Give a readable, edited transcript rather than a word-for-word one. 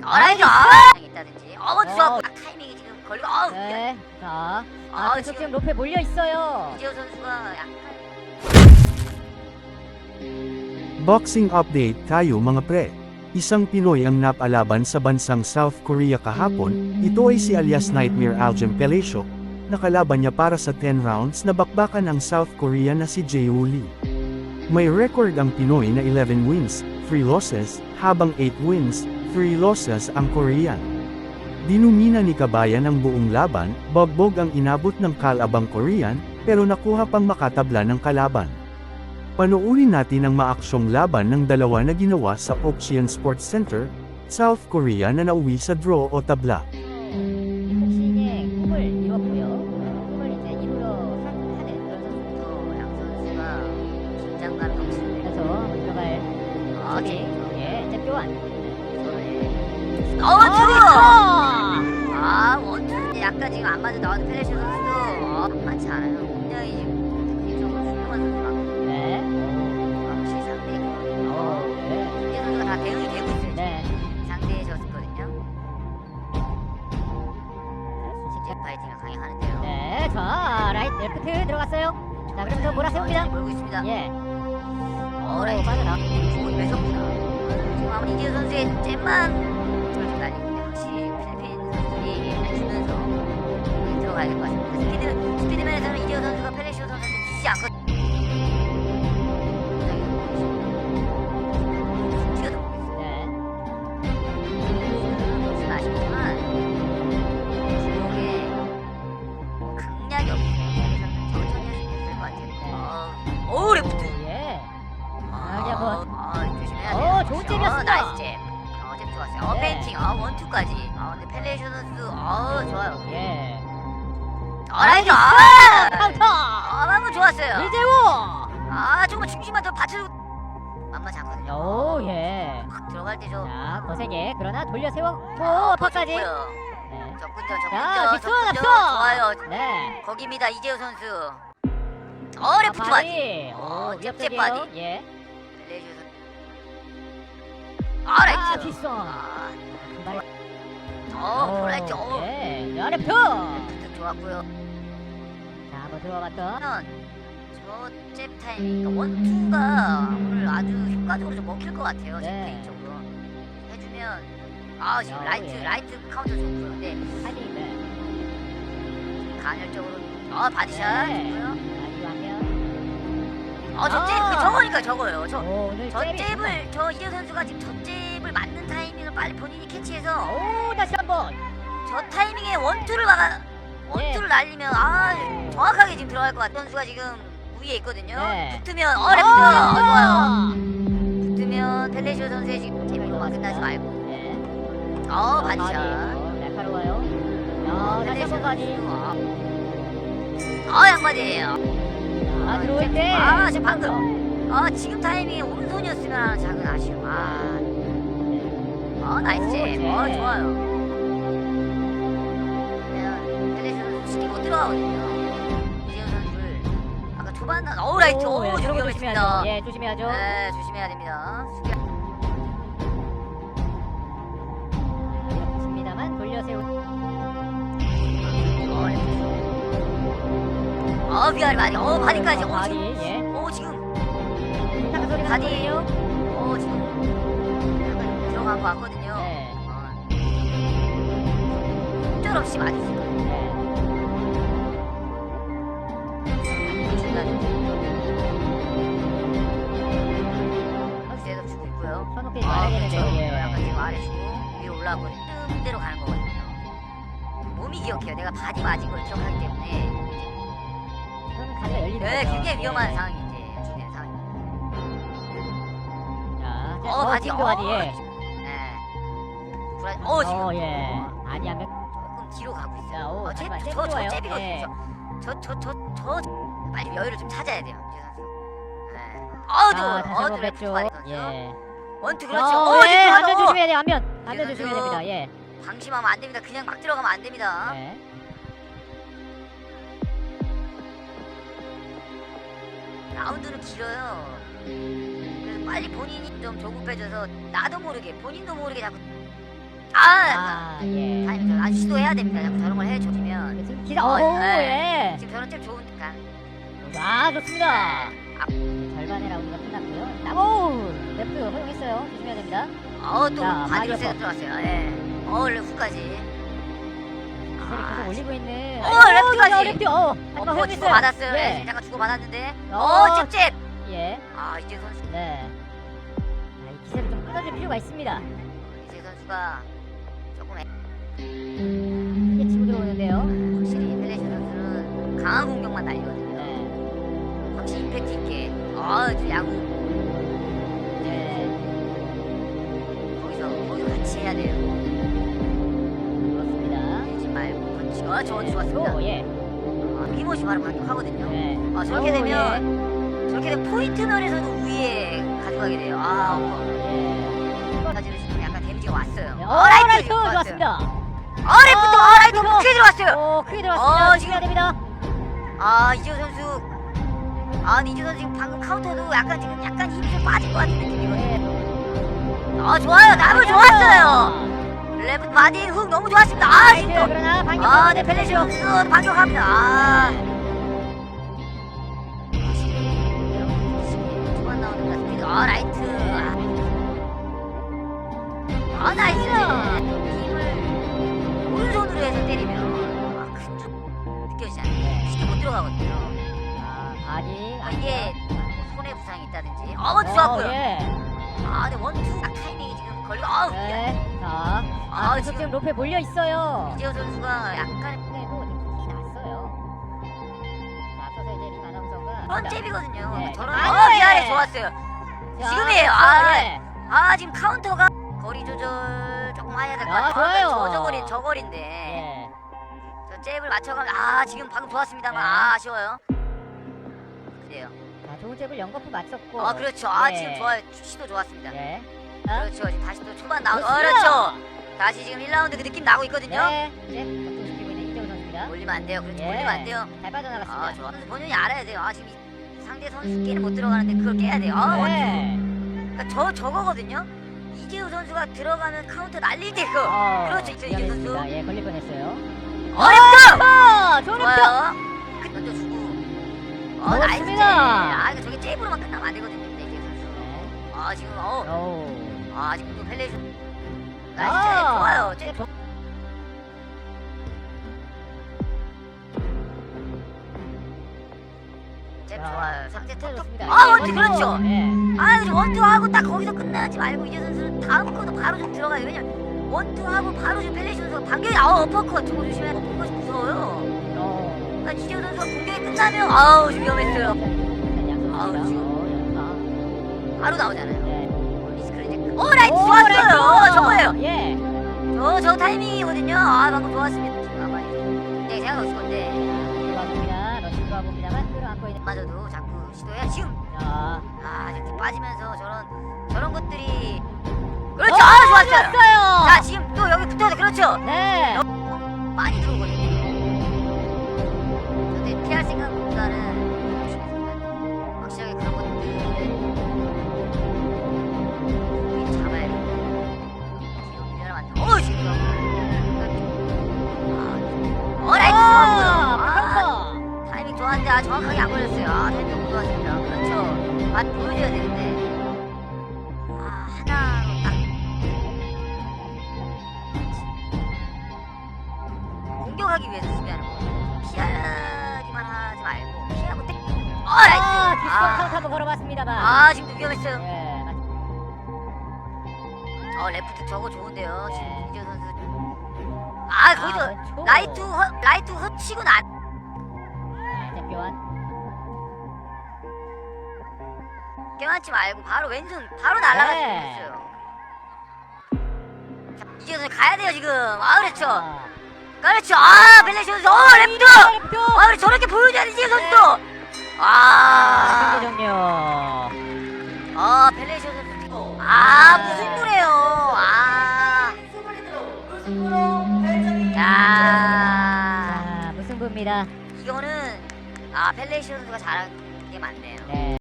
라이트 있다든지. 좋아. 타이밍이 지금 걸리고. 네. 자, 계속 지금 지금 로페 몰려 있어요. 이재호 선수가 약간 Boxing update tayo mga pre. Isang Pinoy ang napalaban sa bansang South Korea kahapon, ito ay si alias Nightmare Algem Pelesiok, nakalaban niya para sa 10 rounds na bakbakan ang South Korea na si Jae-woo Lee. May record ang Pinoy na 11 wins, 3 losses, habang 8 wins, 3 losses ang Korean. Dinumina ni Kabayan ang buong laban, bagbog ang inabot ng kalabang Korean, pero nakuha pang makatabla ng kalaban. Panoorin natin ang maaksyong laban ng dalawa na ginawa sa Okcheon Sports Center, South Korea na nauwi sa draw o tabla. 복싱의 꿈을 이뤘고요. 꿈을 이제 이루러 하는 그런 선수. 양 선수가 긴장감 넘치는데. 그래서 들어갈 이제 교환. 원투. 약간 지금 안 맞아 나와도 페레시 선수도 만만치 않아요. 굉장히 지금 대표적으로 훌륭한 선수라고. 역시 상대. 이재 선수가 다 대응이 되고 있어요. 네. 상대에 졌었거든요. 직접 파이팅을 강행하는데요. 네, 자, 라이트 레프트 들어갔어요. 자, 그러면서 몰아세웁니다. 보고 있습니다. 예. 라이트. 빠져나. 좋은 매섭구나. 지금 아마 이재 선수의 잼만 좀 날리고 있는데 확실히 필리핀 선수들이 주면서 들어가야 될 것 같습니다. 스피드맨에서는 이재 선수가 펠레시오 선수한테 지지 않거든요. 네. 보시면 아시겠지만 주먹에 강약이 없어요. 천천히 할 수 있을 것 같아요. 레프트. 예. 조심해야 돼요. 좋은 잽이었습니다. 나이스 잽. 잽 좋았어요. 네. 펜팅. 원투까지. 근데 펠레시오 선수 좋아요. 예. 라이트. 카운터. 방금 좋았어요. 이재호. 조금만 중심만 더 받쳐주고 만만치 않거든요. 오, 예. 확 들어갈 때 좀. 자, 거세게 그러나 돌려 세웠고 아파까지. 네. 접근전. 자, 뒷손 앞서. 좋아요. 네. 거기입니다. 이재호 선수. 레프트 바디. 잽 위협적이에요. 바디. 예. 펠레시오 선수. 라이트. 뒷손. 라이트. 예. 자, 레프트. 레프트 좋았고요. 자, 한번 들어봤던. 잽 타이밍, 그러니까 원투가 오늘 아주 효과적으로 좀 먹힐 것 같아요. 제 네. 개인적으로 해주면 지금 라이트 카운터 좋고요. 네, 타이밍. 네. 간헐적으로 바디샷 좋고요. 아니면 저 잽, 저거니까 저거예요. 저 오늘 잽을 이재 선수가 지금 저 잽을 맞는 타이밍을 빨리 본인이 캐치해서 다시 한번. 저 타이밍에 원투를 날리면 정확하게 지금 들어갈 것 같아요. 선수가 지금 위에 있거든요. 네. 붙으면 레프트 좋아요. 붙으면 펠레시오 선수의 지금 재미로만 끝나지 말고. 네. 바디샷. 날카로워요. 다시 한번 바디. 양바디예요. 들어올 때. 지금 방금. 지금 타이밍이 오른손이었으면 작은 아쉬움. 나이스 잽. 좋아요. 그러면 펠레시오 선수 쉽게 못 들어가거든요. 이재훈 선수를 아까 초반 라이트. 좀 위험했습니다. 예, 조심해야죠. 네, 조심해야 됩니다. 좋습니다만 돌려 세우. 위아래 바디. 바디까지. 바디. 예. 지금 딱 소리 바디예요. 지금 약간 들어간 것 같거든요. 네. 속절없이 맞으실 거예요. 계속 주고 있고요. 선호케이 말해야겠네요. 예. 약간 지금 아래 주고 위로 올라가고 뜸대로 가는 거거든요. 몸이 기억해요. 내가 바디 맞은 걸 기억하기 때문에. 이거는 가지가 열리는 네, 거죠. 굉장히 위험한 상황이 이제 연출되는 상황입니다. 자, 바디. 바디. 예. 네. 지금. 예. 아니하면 조금 뒤로 가고 자, 있어요. 하지만 저 좋아요. 잽이거든요. 예. 저 빨리 여유를 좀 찾아야 돼요, 이재 선수. 다시 한번 뺐죠. 예. 예. 원투 그렇죠. 예. 안면 조심해야 돼요. 안면 조심해야 됩니다. 예. 방심하면 안 됩니다. 그냥 막 들어가면 안 됩니다. 네. 라운드는 길어요. 그래서 빨리 본인이 좀 조급해져서 나도 모르게 본인도 모르게 자꾸 예. 타이밍 좀 아주 시도해야 됩니다. 자꾸 저런 걸 해주면. 지금 기사, 예. 예. 지금 저런 좀 좋으니까. 좋습니다. 절반의 라운드가 끝났고요. 오, 랩도 허용했어요. 조심해야 됩니다. 또 자, 바디로 마디오퍼. 세게 들어왔어요. 예. 후까지. 기세를 계속 올리고 있는. 랩트까지. 랩트, 하지만 주고 허용했어요. 받았어요. 예. 예. 잠깐 주고 받았는데. 어. 잽. 예. 이재 선수. 네. 이 기세를 좀 끊어줄 필요가 있습니다. 이재 선수가 조금 크게 치고 들어오는데요. 확실히 펠레시 선수는 강한 공격만 날리거든요. 네. 확실히 임팩트 있게. 저 야구. 네. 거기서 같이 해야 돼요. 그렇습니다. 밀지 말고 펀치. 좋았습니다. 오, 예. 이모시 바로 반격하거든요. 네. 저렇게 오, 되면 저렇게 되면 포인트 면에서도 우위에 가져가게 돼요. 예. 사진을 지금 약간 데미지가 왔어요. 라이트 지금 왔어요. 좋았습니다. 라이트 아, 크게 들어왔어요. 오, 크게 들어왔습니다. 지금- 지금 됩니다. 이재호 선수. 근데 이재호 선수 지금 방금 카운터도 약간 힘이 좀 빠진 것 같은 느낌이거든요. 좋아요. 나무 좋았어요. 레프트 마딘 훅 너무 좋았습니다. 라이트, 지금 또. 그러나 반격. 네, 펠레시 선수 반격합니다. 초반 나오는 것 같습니다. 라이트. 나이스. 힘을 오른손으로 해서 때리면 큰 느껴지지 않아요. 쉽게 못 들어가거든요. 바디. 이게 손에 부상이 있다든지. 좋았고요. 예. 근데 원투 타이밍이 지금 걸리고. 네. 자, 지금 로페 몰려 있어요. 이재호 선수가 약간 에도 느낌이 났어요. 자, 앞서서 이제 림 아나운서가 그런 잽이거든요. 네. 저런 네. 미안해 좋았어요. 자, 지금이에요. 예. 지금 카운터가 거리 조절 조금 해야 될 것 같아요. 좋아요. 저 거리인데 예. 저 잽을 맞춰가면 지금 방금 좋았습니다만 네. 아쉬워요. 그래요. 자, 좋은 잽을 연거푸 맞췄고. 그렇죠. 예. 지금 좋아요. 시도 좋았습니다. 예. 그렇죠. 지금 다시 또 초반 나오고. 좋습니다. 그렇죠. 다시 지금 1라운드 그 느낌 나고 있거든요. 네. 이제 격투시키고 있는 이재호 선수입니다. 올리면 안 돼요. 그렇죠. 예. 올리면 안 돼요. 잘 빠져나갔습니다. 좋아. 본인이 알아야 돼요. 지금 상대 선수끼리는 못 들어가는데 그걸 깨야 돼요. 네. 그러니까 저거거든요. 이재우 선수가 들어가면 카운터 날릴 때 그렇죠. 이재우 선수. 위험했습니다. 예, 걸릴 뻔했어요. 어렵다. 좋은 좋아요. 던져주고. 나이스. 좋습니다. 저게 잽으로만 끝나면 안 되거든요. 근데 이재우 선수. 지금 오. 지금 또 펠레 나이스. 좋아요. 잽. 잽 좋아요. 상대 톡톡. 좋습니다. 원투 그렇죠. 예. 원투하고 딱 거기서 끝나지 말고 이재 선수는 다음 거도 바로 좀 들어가요. 왜냐면 원투하고 바로 좀 펠레시 선수가 반격이 어퍼컷 저거 조심해. 어퍼컷이 무서워요. 그러니까 이재 선수가 공격이 끝나면 좀 위험했어요. 지금 바로 나오잖아요. 리스크를 이제 라이트 좋았어요. 저거예요. 예. 저 타이밍이거든요. 방금 좋았습니다. 지금 아마 굉장히 생각하고 있을 건데 들어갑니다. 러시가 봅니다만 끌어안고 있는. 마저도 자꾸 시도해. 지금 자. 이렇게 빠지면서 저런 것들이 그렇죠. 좋았어요. 자 지금 또 여기 붙어서 그렇죠. 네. 많이 들어오거든요. 근데 피할 생각보다는 확실하게 그런 것들을 잡아야 돼. 뒤로 밀려나 만들어. 지금 라이트 좋았고요. 타이밍 좋았는데 정확하게 안 걸렸어요. 타이밍 너무 좋았습니다. 그렇죠. 맛 보여줘야 되는데 하나로 딱 공격하기 위해서 수비하는 거예요. 피하기만 하지 말고 피하고 땡. 라이트. 뒷선 카운트 한번 걸어봤습니다만. 지금 위험했어요. 예. 레프트 저거 좋은데요. 네. 지금 이재 선수. 거기서 왼쪽. 라이트 헛치고 나. 이제 교환. 껴안지 말고 바로 왼손 바로 날아갈 수 네. 있어요. 자, 이재 선수 가야 돼요 지금. 그렇죠. 그렇죠. 벨레시 선수. 랩트. 그래 저렇게 보여줘야 돼 이재 선수. 경기 종료. 벨레시 선수. 무슨 노래요. 무승부입니다. 이거는 펠레시 선수가 잘한 게 맞네요. 네.